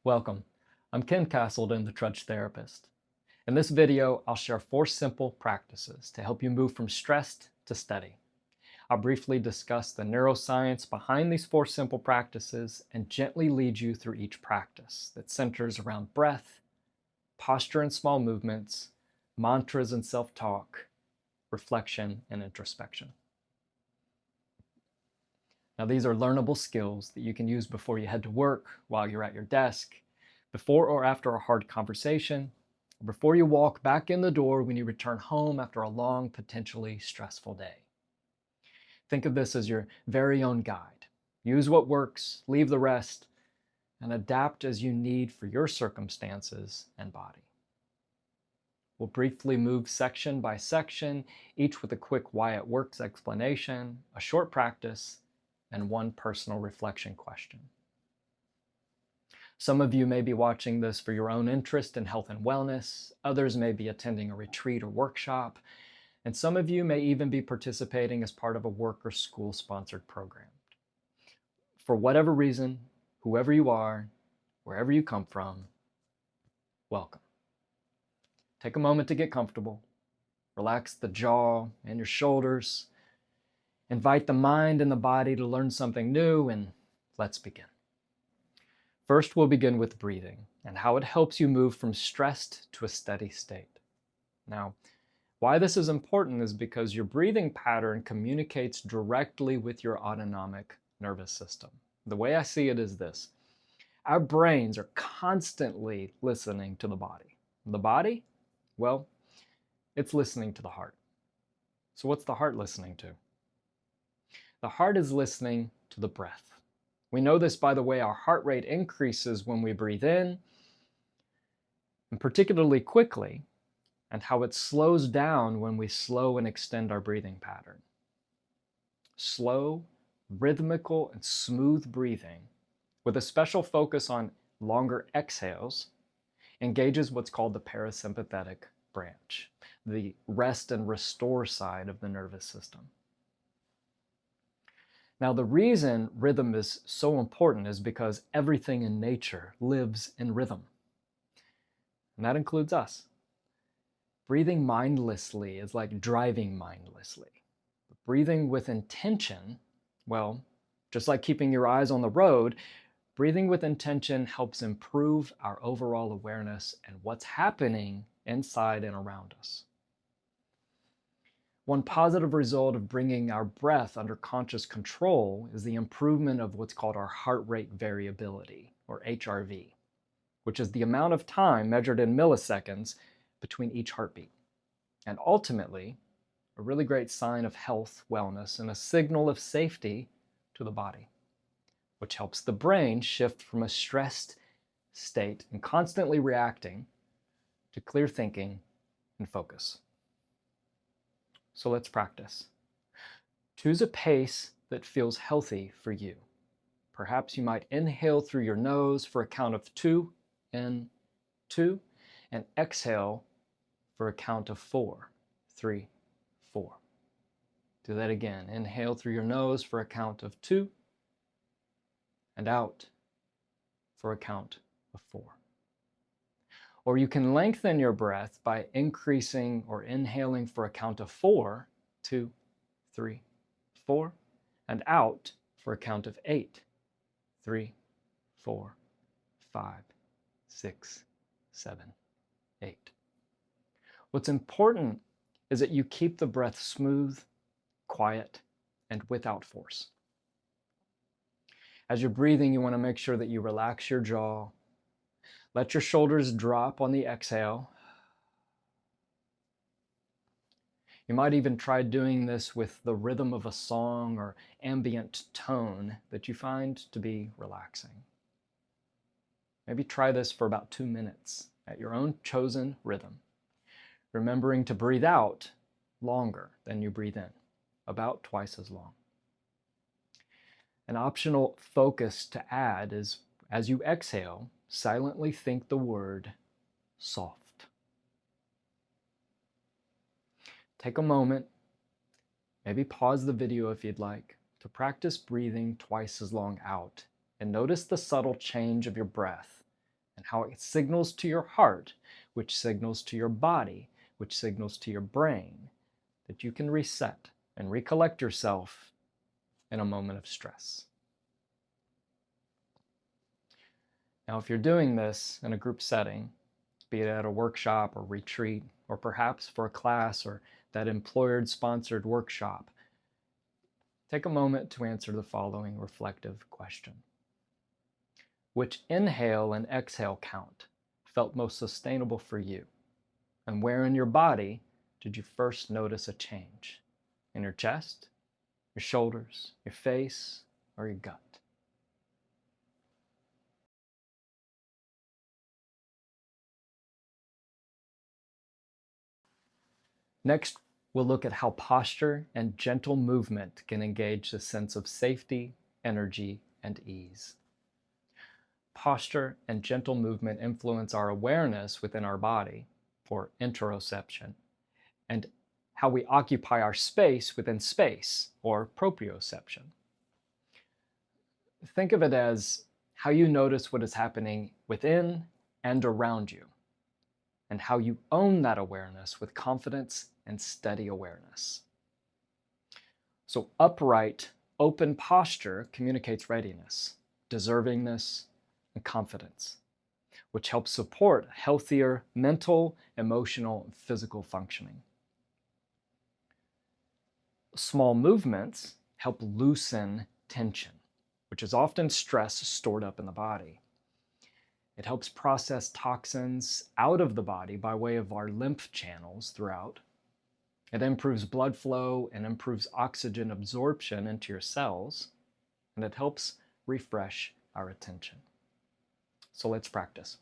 Welcome. I'm Ken Castleton, the Trudge therapist. In this video, I'll share 4 simple practices to help you move from stressed to steady. I'll briefly discuss the neuroscience behind these 4 simple practices and gently lead you through each practice that centers around breath, posture and small movements, mantras and self-talk, reflection and introspection. Now, these are learnable skills that you can use before you head to work, while you're at your desk, before or after a hard conversation, or before you walk back in the door when you return home after a long, potentially stressful day. Think of this as your very own guide. Use what works, leave the rest, and adapt as you need for your circumstances and body. We'll briefly move section by section, each with a quick why it works explanation, a short practice, and one personal reflection question. Some of you may be watching this for your own interest in health and wellness, others may be attending a retreat or workshop, and some of you may even be participating as part of a work or school-sponsored program. For whatever reason, whoever you are, wherever you come from, welcome. Take a moment to get comfortable. Relax the jaw and your shoulders. Invite the mind and the body to learn something new, and let's begin. First, we'll begin with breathing and how it helps you move from stressed to a steady state. Now, why this is important is because your breathing pattern communicates directly with your autonomic nervous system. The way I see it is this: our brains are constantly listening to the body. The body, well, it's listening to the heart. So what's the heart listening to? The heart is listening to the breath. We know this by the way our heart rate increases when we breathe in, and particularly quickly, and how it slows down when we slow and extend our breathing pattern. Slow, rhythmical, and smooth breathing, with a special focus on longer exhales, engages what's called the parasympathetic branch, the rest and restore side of the nervous system. Now, the reason rhythm is so important is because everything in nature lives in rhythm. And that includes us. Breathing mindlessly is like driving mindlessly. Breathing with intention, well, just like keeping your eyes on the road, breathing with intention helps improve our overall awareness and what's happening inside and around us. One positive result of bringing our breath under conscious control is the improvement of what's called our heart rate variability, or HRV, which is the amount of time measured in milliseconds between each heartbeat. And ultimately, a really great sign of health, wellness, and a signal of safety to the body, which helps the brain shift from a stressed state and constantly reacting to clear thinking and focus. So let's practice. Choose a pace that feels healthy for you. Perhaps you might inhale through your nose for a count of 2, in 2, and exhale for a count of 4, 3, 4. Do that again. Inhale through your nose for a count of 2, and out for a count of 4. Or you can lengthen your breath by increasing or inhaling for a count of 4, 2, 3, 4, and out for a count of 8, 3, 4, 5, 6, 7, 8. What's important is that you keep the breath smooth, quiet, and without force. As you're breathing, you want to make sure that you relax your jaw. Let your shoulders drop on the exhale. You might even try doing this with the rhythm of a song or ambient tone that you find to be relaxing. Maybe try this for about 2 minutes at your own chosen rhythm, remembering to breathe out longer than you breathe in, about twice as long. An optional focus to add is, as you exhale, silently think the word soft. Take a moment, maybe pause the video if you'd like, to practice breathing twice as long out and notice the subtle change of your breath and how it signals to your heart, which signals to your body, which signals to your brain, that you can reset and recollect yourself in a moment of stress. Now, if you're doing this in a group setting, be it at a workshop or retreat, or perhaps for a class or that employer-sponsored workshop, take a moment to answer the following reflective question. Which inhale and exhale count felt most sustainable for you? And where in your body did you first notice a change? In your chest, your shoulders, your face, or your gut? Next, we'll look at how posture and gentle movement can engage the sense of safety, energy, and ease. Posture and gentle movement influence our awareness within our body, or interoception, and how we occupy our space within space, or proprioception. Think of it as how you notice what is happening within and around you, and how you own that awareness with confidence and steady awareness. So upright, open posture communicates readiness, deservingness, and confidence, which helps support healthier mental, emotional, and physical functioning. Small movements help loosen tension, which is often stress stored up in the body. It helps process toxins out of the body by way of our lymph channels throughout. It improves blood flow and improves oxygen absorption into your cells, and it helps refresh our attention. So let's practice.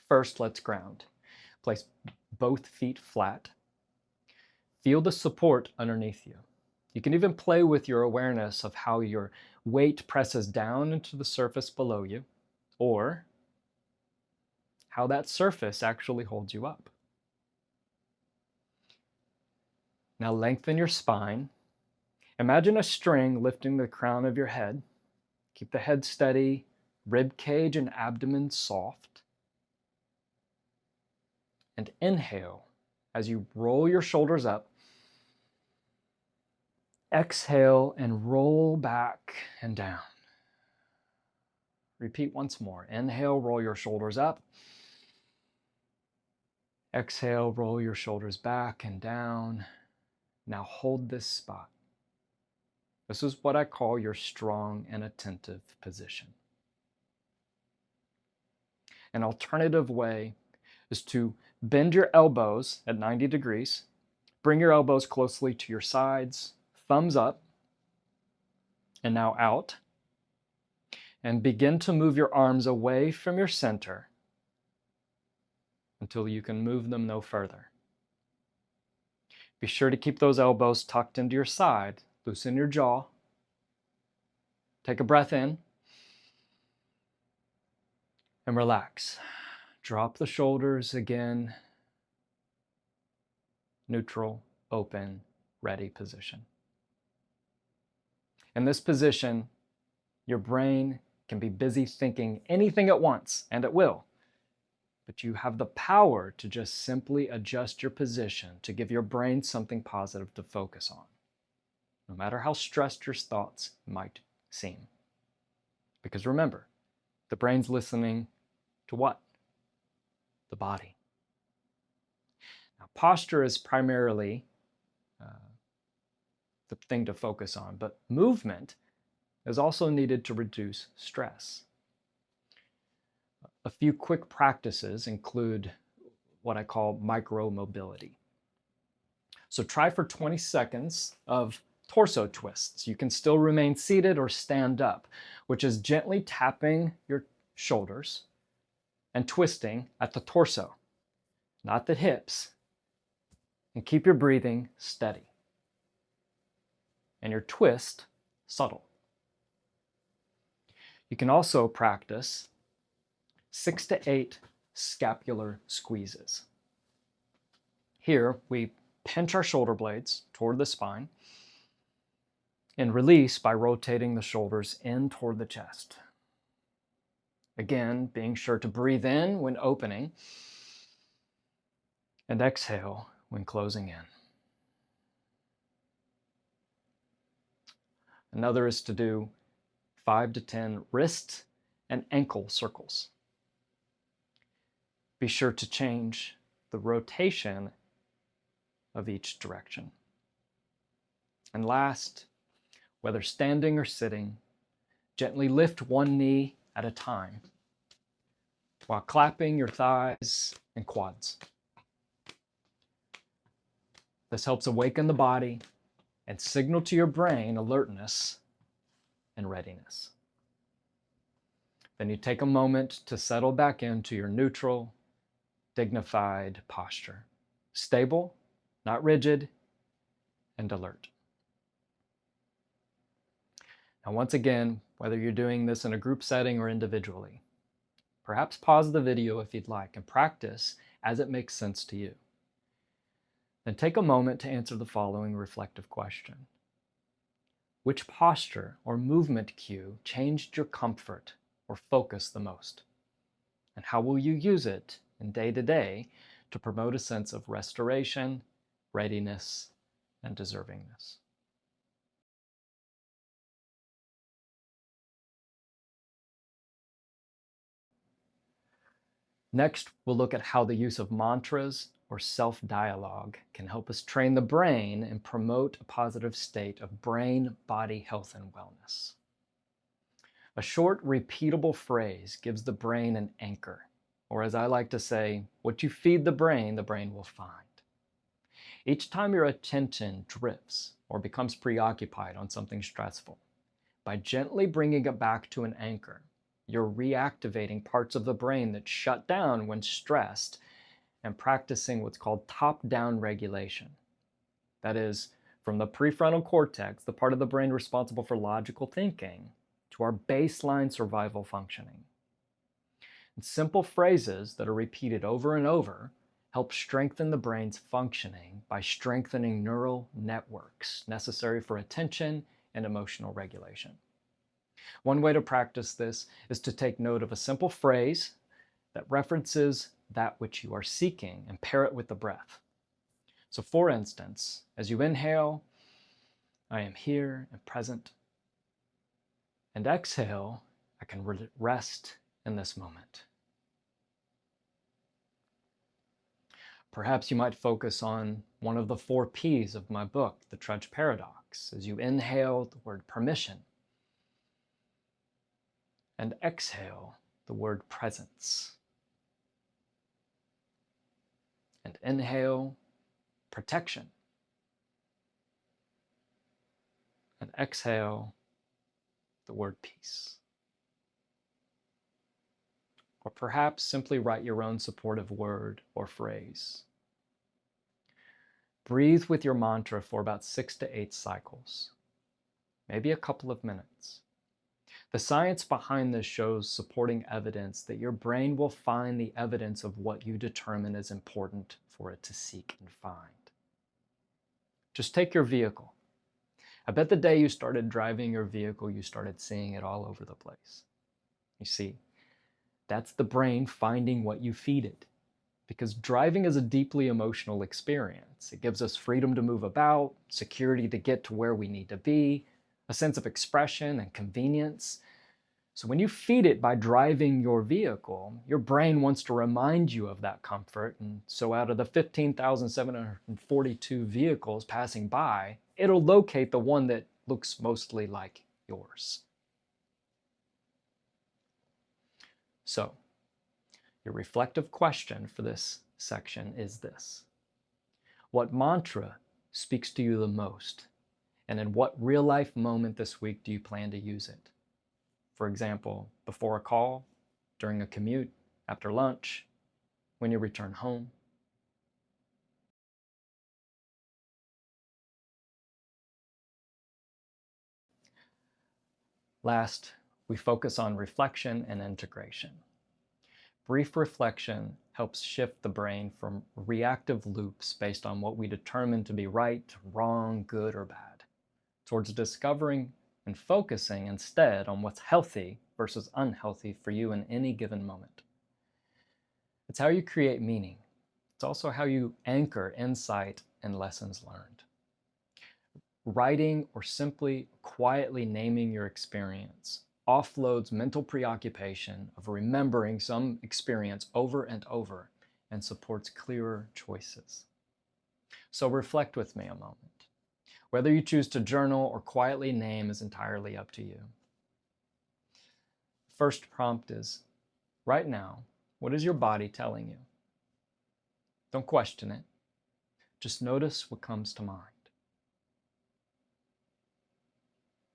First, let's ground. Place both feet flat. Feel the support underneath you. You can even play with your awareness of how your weight presses down into the surface below you, or how that surface actually holds you up. Now lengthen your spine. Imagine a string lifting the crown of your head. Keep the head steady, rib cage and abdomen soft. And inhale as you roll your shoulders up. Exhale and roll back and down. Repeat once more. Inhale, roll your shoulders up. Exhale, roll your shoulders back and down. Now hold this spot. This is what I call your strong and attentive position. An alternative way is to bend your elbows at 90 degrees. Bring your elbows closely to your sides, thumbs up, and now out. And begin to move your arms away from your center until you can move them no further. Be sure to keep those elbows tucked into your side. Loosen your jaw. Take a breath in. And relax. Drop the shoulders again. Neutral, open, ready position. In this position, your brain can be busy thinking anything at once, and it will. But you have the power to just simply adjust your position to give your brain something positive to focus on, no matter how stressed your thoughts might seem. Because remember, the brain's listening to what? The body. Now, posture is primarily the thing to focus on, but movement is also needed to reduce stress. A few quick practices include what I call micro-mobility. So try for 20 seconds of torso twists. You can still remain seated or stand up, which is gently tapping your shoulders and twisting at the torso, not the hips. And keep your breathing steady and your twist subtle. You can also practice 6 to 8 scapular squeezes. Here, we pinch our shoulder blades toward the spine and release by rotating the shoulders in toward the chest. Again, being sure to breathe in when opening and exhale when closing in. Another is to do 5 to 10 wrist and ankle circles. Be sure to change the rotation of each direction. And last, whether standing or sitting, gently lift one knee at a time while clapping your thighs and quads. This helps awaken the body and signal to your brain alertness and readiness. Then you take a moment to settle back into your neutral, dignified posture. Stable, not rigid, and alert. Now, once again, whether you're doing this in a group setting or individually, perhaps pause the video if you'd like and practice as it makes sense to you. Then take a moment to answer the following reflective question. Which posture or movement cue changed your comfort or focus the most? And how will you use it in day-to-day to promote a sense of restoration, readiness, and deservingness? Next, we'll look at how the use of mantras or self-dialogue can help us train the brain and promote a positive state of brain-body health and wellness. A short, repeatable phrase gives the brain an anchor, or as I like to say, what you feed the brain will find. Each time your attention drifts or becomes preoccupied on something stressful, by gently bringing it back to an anchor, you're reactivating parts of the brain that shut down when stressed and practicing what's called top-down regulation. That is, from the prefrontal cortex, the part of the brain responsible for logical thinking, to our baseline survival functioning. And simple phrases that are repeated over and over help strengthen the brain's functioning by strengthening neural networks necessary for attention and emotional regulation. One way to practice this is to take note of a simple phrase that references that which you are seeking and pair it with the breath. So for instance, as you inhale, I am here and present, and exhale, I can rest in this moment. Perhaps you might focus on one of the 4 P's of my book, The Trudge Paradox, as you inhale the word permission and exhale the word presence. And inhale protection and exhale the word peace. Or perhaps simply write your own supportive word or phrase. Breathe with your mantra for about 6 to 8 cycles, maybe a couple of minutes. The science behind this shows supporting evidence that your brain will find the evidence of what you determine is important for it to seek and find. Just take your vehicle. I bet the day you started driving your vehicle, you started seeing it all over the place. You see, that's the brain finding what you feed it. Because driving is a deeply emotional experience. It gives us freedom to move about, security to get to where we need to be, a sense of expression and convenience. So when you feed it by driving your vehicle, your brain wants to remind you of that comfort. And so out of the 15,742 vehicles passing by, it'll locate the one that looks mostly like yours. So, your reflective question for this section is this: what mantra speaks to you the most? And in what real-life moment this week do you plan to use it? For example, before a call, during a commute, after lunch, when you return home. Last, we focus on reflection and integration. Brief reflection helps shift the brain from reactive loops based on what we determine to be right, wrong, good, or bad, towards discovering and focusing instead on what's healthy versus unhealthy for you in any given moment. It's how you create meaning. It's also how you anchor insight and lessons learned. Writing or simply quietly naming your experience offloads mental preoccupation of remembering some experience over and over and supports clearer choices. So reflect with me a moment. Whether you choose to journal or quietly name is entirely up to you. First prompt is, right now, what is your body telling you? Don't question it. Just notice what comes to mind.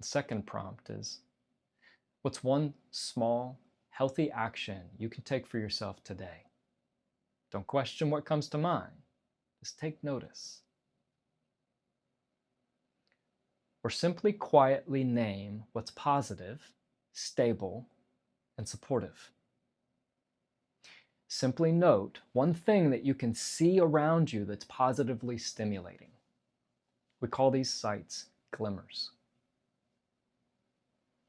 The second prompt is, what's one small, healthy action you can take for yourself today? Don't question what comes to mind. Just take notice. Or simply quietly name what's positive, stable, and supportive. Simply note one thing that you can see around you that's positively stimulating. We call these sights glimmers.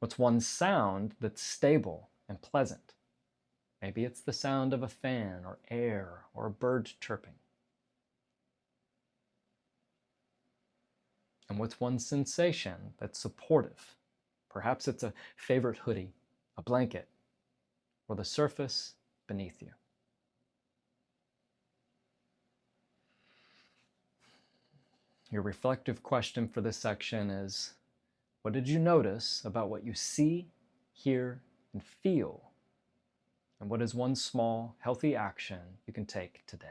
What's one sound that's stable and pleasant? Maybe it's the sound of a fan or air or a bird chirping. And what's one sensation that's supportive? Perhaps it's a favorite hoodie, a blanket, or the surface beneath you. Your reflective question for this section is, what did you notice about what you see, hear, and feel? And what is one small, healthy action you can take today?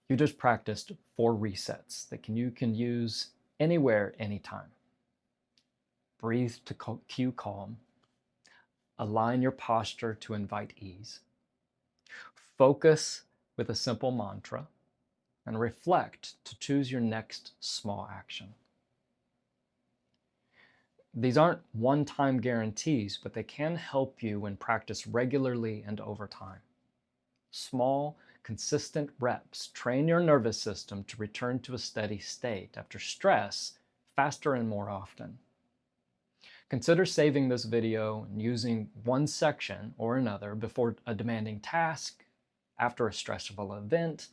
You just practiced 4 resets that you can use anywhere, anytime. Breathe to cue calm. Align your posture to invite ease. Focus with a simple mantra. And reflect to choose your next small action. These aren't one-time guarantees, but they can help you when practiced regularly and over time. Small, consistent reps train your nervous system to return to a steady state after stress faster and more often. Consider saving this video and using one section or another before a demanding task, after a stressful event,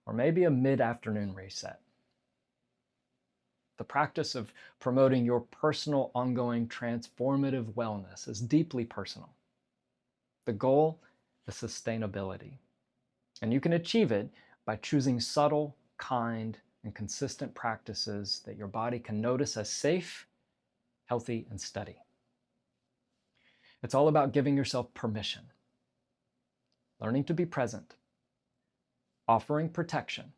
or maybe a mid-afternoon reset. The practice of promoting your personal, ongoing, transformative wellness is deeply personal. The goal is sustainability, and you can achieve it by choosing subtle, kind, and consistent practices that your body can notice as safe, healthy, and steady. It's all about giving yourself permission, learning to be present, offering protection,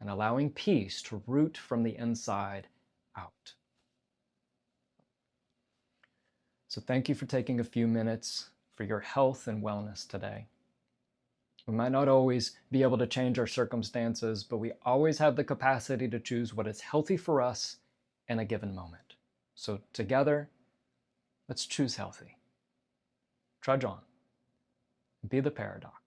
and allowing peace to root from the inside out. So thank you for taking a few minutes for your health and wellness today. We might not always be able to change our circumstances, but we always have the capacity to choose what is healthy for us in a given moment. So together, let's choose healthy. Trudge on. Be the paradox.